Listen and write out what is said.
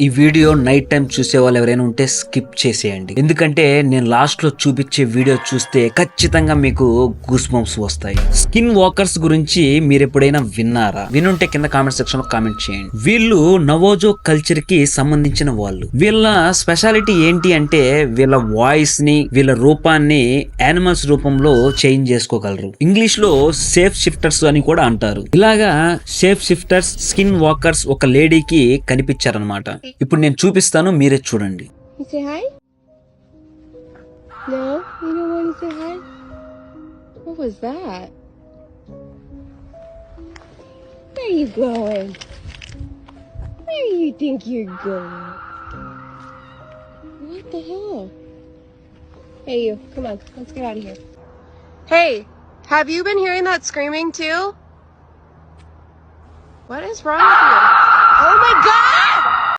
ఈ video night time చూసే వాళ్ళు ఎవరైనా ఉంటే స్కిప్ చేసేయండి. ఎందుకంటే నేను లాస్ట్ లో చూపించే వీడియో చూస్తే ఖచ్చితంగా మీకు గూస్ బంప్స్ వస్తాయి. స్కిన్ వాకర్స్ గురించి మీరు ఎప్పుడైనా విన్నారా? వినుంటే కింద కామెంట్ సెక్షన్ లో కామెంట్ చేయండి. వీళ్ళు నవోజో కల్చర్ కి సంబంధించిన వాళ్ళు. వీళ్ళ స్పెషాలిటీ ఏంటి అంటే వీళ్ళ వాయిస్ ని, వీళ్ళ రూపాన్ని యానిమల్స్ రూపంలో చేంజ్ చేసుకోగలరు. ఇంగ్లీష్ లో సేఫ్ షిఫ్టర్స్ అని కూడా అంటారు. ఇలాగా సేఫ్ షిఫ్టర్స్, స్కిన్ వాకర్స్ ఒక లేడీకి కనిపించారనమాట. ఇప్పుడు నేను చూపిస్తాను, మీరే చూడండి. You say hi? No? You don't want to say hi? What was that? Where are you going? Where do you think you're going? What the hell? Hey you, come on, let's get out of here. Hey, have you been hearing that screaming too? What is wrong with you? Oh my god!